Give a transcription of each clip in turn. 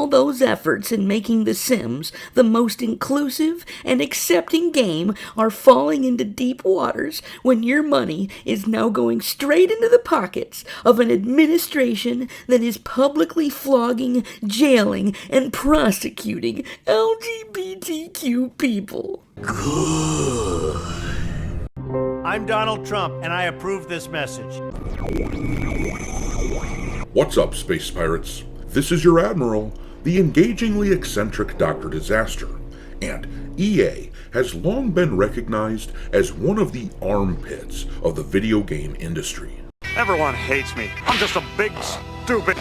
those efforts in making The Sims the most inclusive and accepting game are falling into deep waters when your money is now going straight into the pockets of an administration that is publicly flogging, jailing, and prosecuting LGBTQ people. Good. I'm Donald Trump, and I approve this message. What's up, space pirates? This is your Admiral, the engagingly eccentric Dr. Disaster, and EA has long been recognized as one of the armpits of the video game industry. Everyone hates me. I'm just a big, stupid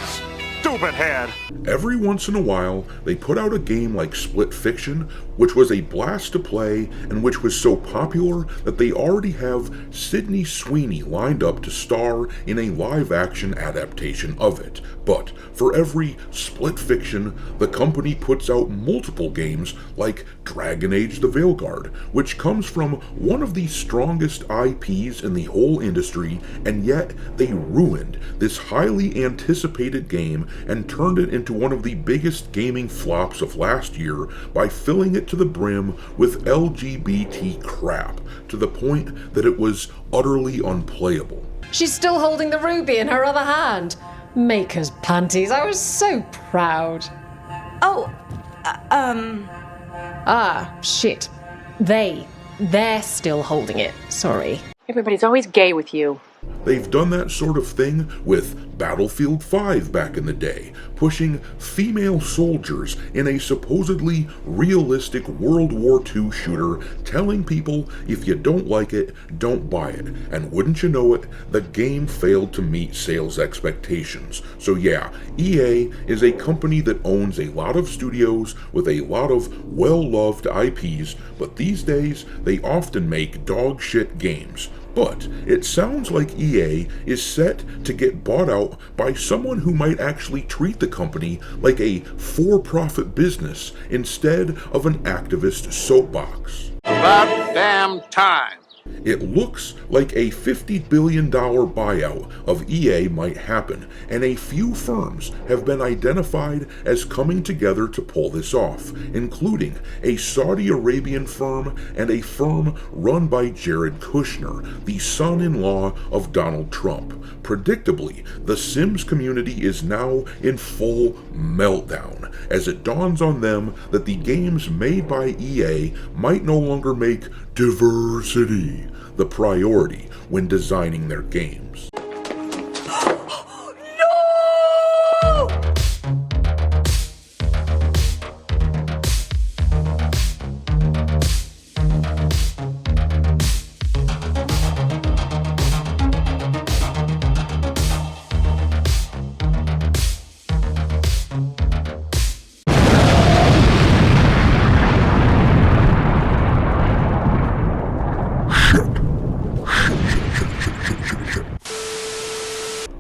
head. Every once in a while, they put out a game like Split Fiction, which was a blast to play and which was so popular that they already have Sydney Sweeney lined up to star in a live-action adaptation of it. But for every Split Fiction, the company puts out multiple games like Dragon Age the Veilguard, which comes from one of the strongest IPs in the whole industry, and yet they ruined this highly anticipated game and turned it into one of the biggest gaming flops of last year by filling it to the brim with LGBT crap, to the point that it was utterly unplayable. She's still holding the ruby in her other hand. Maker's panties, I was so proud. Oh, Ah, shit. They're still holding it, sorry. Everybody's always gay with you. They've done that sort of thing with Battlefield 5 back in the day, pushing female soldiers in a supposedly realistic World War II shooter, telling people if you don't like it, don't buy it. And wouldn't you know it, the game failed to meet sales expectations. So yeah, EA is a company that owns a lot of studios with a lot of well-loved IPs, but these days they often make dog shit games. But it sounds like EA is set to get bought out by someone who might actually treat the company like a for-profit business instead of an activist soapbox. About damn time. It looks like a $50 billion buyout of EA might happen, and a few firms have been identified as coming together to pull this off, including a Saudi Arabian firm and a firm run by Jared Kushner, the son-in-law of Donald Trump. Predictably, the Sims community is now in full meltdown, as it dawns on them that the games made by EA might no longer make diversity the priority when designing their games.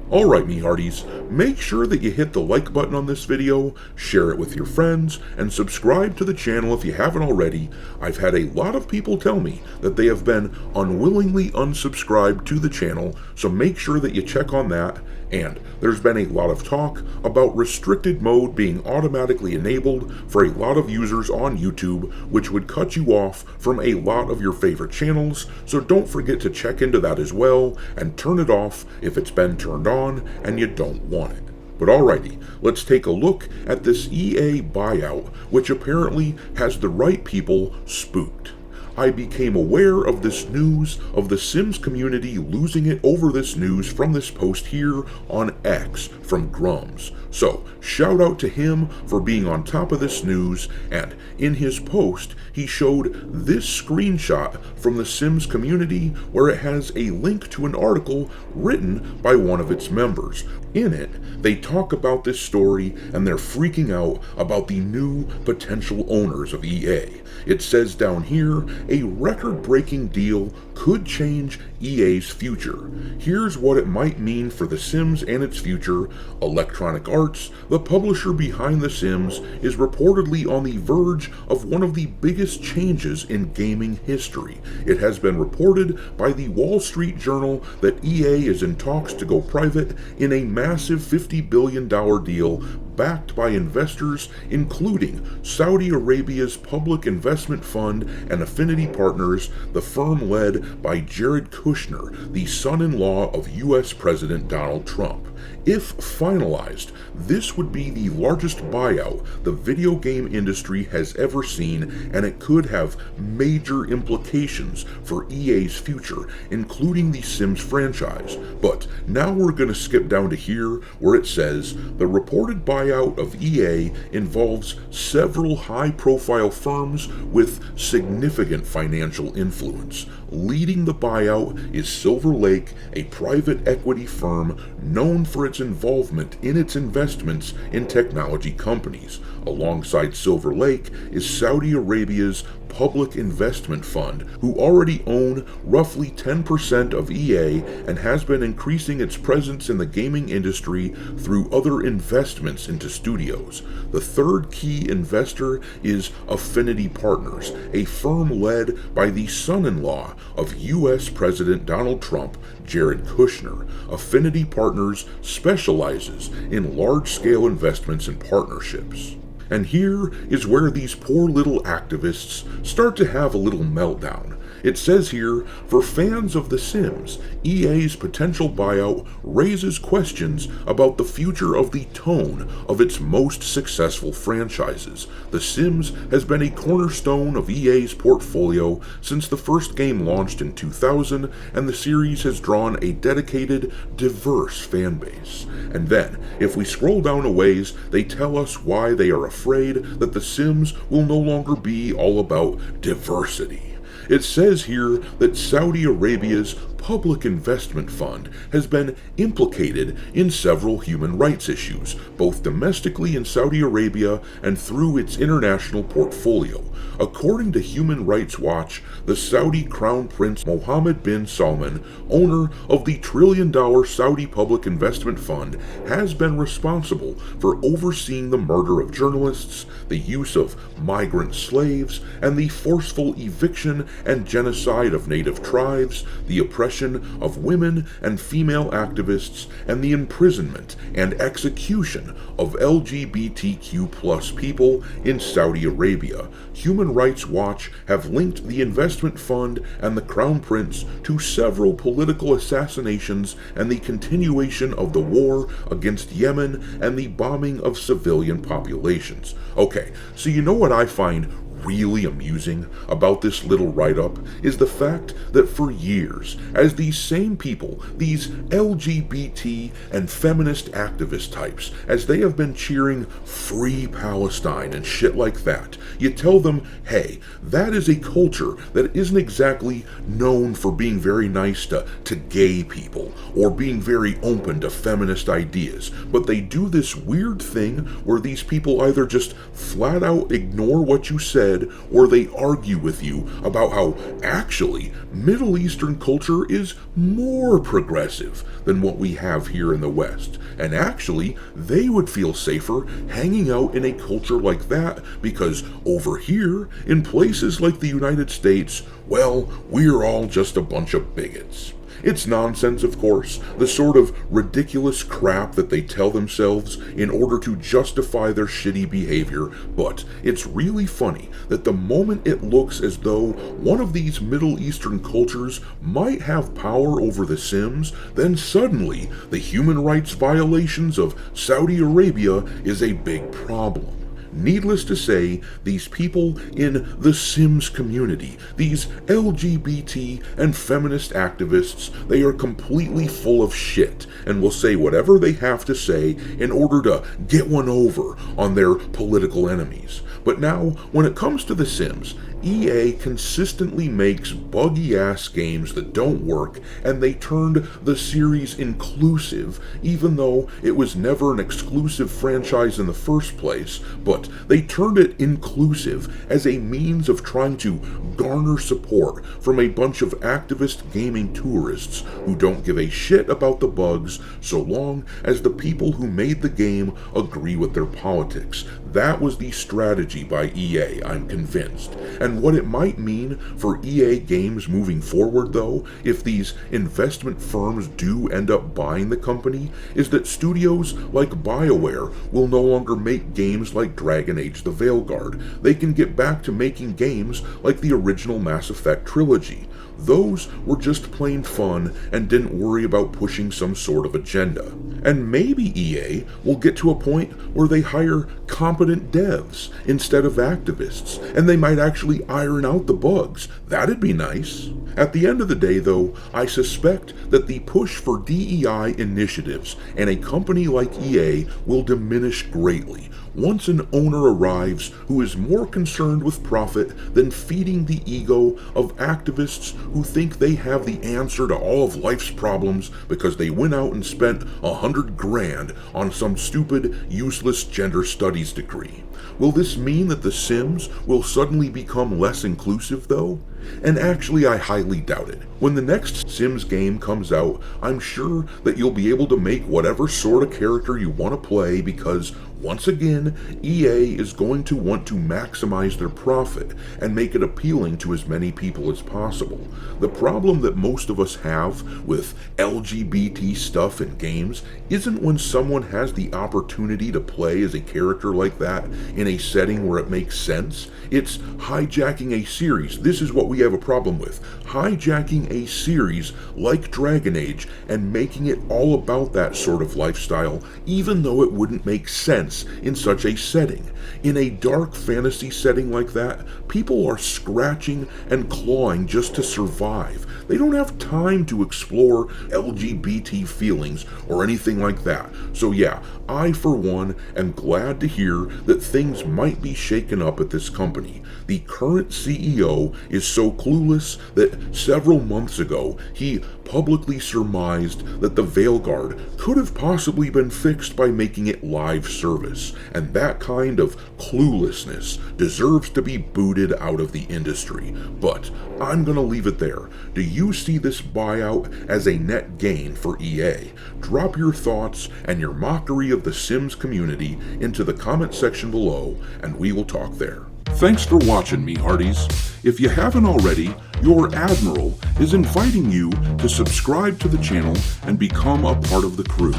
Alright, me hearties, make sure that you hit the like button on this video, share it with your friends, and subscribe to the channel if you haven't already. I've had a lot of people tell me that they have been unwillingly unsubscribed to the channel, so make sure that you check on that. And there's been a lot of talk about restricted mode being automatically enabled for a lot of users on YouTube, which would cut you off from a lot of your favorite channels, so don't forget to check into that as well, and turn it off if it's been turned on and you don't want it. But alrighty, let's take a look at this EA buyout, which apparently has the right people spooked. I became aware of this news of the Sims community losing it over this news from this post here on X from Grums. So, shout out to him for being on top of this news, and in his post, he showed this screenshot from the Sims community where it has a link to an article written by one of its members. In it, they talk about this story and they're freaking out about the new potential owners of EA. It says down here, a record-breaking deal could change EA's future. Here's what it might mean for The Sims and its future. Electronic Arts, the publisher behind The Sims, is reportedly on the verge of one of the biggest changes in gaming history. It has been reported by the Wall Street Journal that EA is in talks to go private in a massive $50 billion deal backed by investors including Saudi Arabia's Public Investment Fund and affinity partners, the firm led by Jared Kushner, the son-in-law of U.S. President Donald Trump. If finalized, this would be the largest buyout the video game industry has ever seen, and it could have major implications for EA's future, including the Sims franchise. But now we're going to skip down to here where it says, the reported buyout of EA involves several high-profile firms with significant financial influence. Leading the buyout is Silver Lake, a private equity firm known for its involvement in its investments in technology companies. Alongside Silver Lake is Saudi Arabia's Public Investment Fund, who already own roughly 10% of EA and has been increasing its presence in the gaming industry through other investments into studios. The third key investor is Affinity Partners, a firm led by the son-in-law of U.S. President Donald Trump, Jared Kushner. Affinity Partners specializes in large-scale investments and partnerships. And here is where these poor little activists start to have a little meltdown. It says here, for fans of The Sims, EA's potential buyout raises questions about the future of the tone of its most successful franchises. The Sims has been a cornerstone of EA's portfolio since the first game launched in 2000, and the series has drawn a dedicated, diverse fan base. And then, if we scroll down a ways, they tell us why they are afraid that The Sims will no longer be all about diversity. It says here that Saudi Arabia's Public Investment Fund has been implicated in several human rights issues, both domestically in Saudi Arabia and through its international portfolio. According to Human Rights Watch, the Saudi Crown Prince Mohammed bin Salman, owner of the trillion-dollar Saudi Public Investment Fund, has been responsible for overseeing the murder of journalists, the use of migrant slaves, and the forceful eviction and genocide of native tribes, the oppression of women and female activists, and the imprisonment and execution of LGBTQ+ people in Saudi Arabia. Human Rights Watch have linked the investment fund and the Crown Prince to several political assassinations and the continuation of the war against Yemen and the bombing of civilian populations. Okay, so you know what I find really amusing about this little write-up is the fact that for years, as these same people, these LGBT and feminist activist types, as they have been cheering free Palestine and shit like that, you tell them, hey, that is a culture that isn't exactly known for being very nice to gay people or being very open to feminist ideas, but they do this weird thing where these people either just flat out ignore what you said or they argue with you about how actually Middle Eastern culture is more progressive than what we have here in the West. And actually, they would feel safer hanging out in a culture like that because over here, in places like the United States, well, we're all just a bunch of bigots. It's nonsense, of course, the sort of ridiculous crap that they tell themselves in order to justify their shitty behavior, but it's really funny that the moment it looks as though one of these Middle Eastern cultures might have power over The Sims, then suddenly the human rights violations of Saudi Arabia is a big problem. Needless to say, these people in the Sims community, these LGBT and feminist activists, they are completely full of shit and will say whatever they have to say in order to get one over on their political enemies. But now, when it comes to The Sims, EA consistently makes buggy-ass games that don't work, and they turned the series inclusive, even though it was never an exclusive franchise in the first place, but they turned it inclusive as a means of trying to garner support from a bunch of activist gaming tourists who don't give a shit about the bugs so long as the people who made the game agree with their politics. That was the strategy by EA, I'm convinced. And what it might mean for EA games moving forward, though, if these investment firms do end up buying the company, is that studios like BioWare will no longer make games like Dragon Age the Veilguard. They can get back to making games like the original Mass Effect trilogy. Those were just plain fun and didn't worry about pushing some sort of agenda. And maybe EA will get to a point where they hire competent devs instead of activists, and they might actually iron out the bugs. That'd be nice. At the end of the day, though, I suspect that the push for DEI initiatives and a company like EA will diminish greatly once an owner arrives who is more concerned with profit than feeding the ego of activists who think they have the answer to all of life's problems because they went out and spent $100,000 on some stupid, useless gender studies degree. Will this mean that The Sims will suddenly become less inclusive, though? And actually, I highly doubt it. When the next Sims game comes out, I'm sure that you'll be able to make whatever sort of character you want to play because, once again, EA is going to want to maximize their profit and make it appealing to as many people as possible. The problem that most of us have with LGBT stuff in games isn't when someone has the opportunity to play as a character like that in a setting where it makes sense. It's hijacking a series. This is what we have a problem with. Hijacking a series like Dragon Age and making it all about that sort of lifestyle, even though it wouldn't make sense in such a setting. In a dark fantasy setting like that, people are scratching and clawing just to survive. They don't have time to explore LGBT feelings or anything like that. So yeah, I for one am glad to hear that things might be shaken up at this company. The current CEO is so clueless that several months ago he publicly surmised that the Veilguard could have possibly been fixed by making it live service, and that kind of cluelessness deserves to be booted out of the industry. But I'm gonna leave it there. Do you see this buyout as a net gain for EA? Drop your thoughts and your mockery of the Sims community into the comment section below, and we will talk there. Thanks for watching, me hearties. If you haven't already, your Admiral is inviting you to subscribe to the channel and become a part of the crew.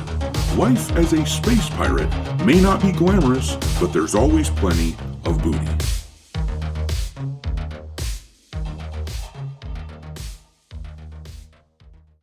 Life as a space pirate may not be glamorous, but there's always plenty of booty.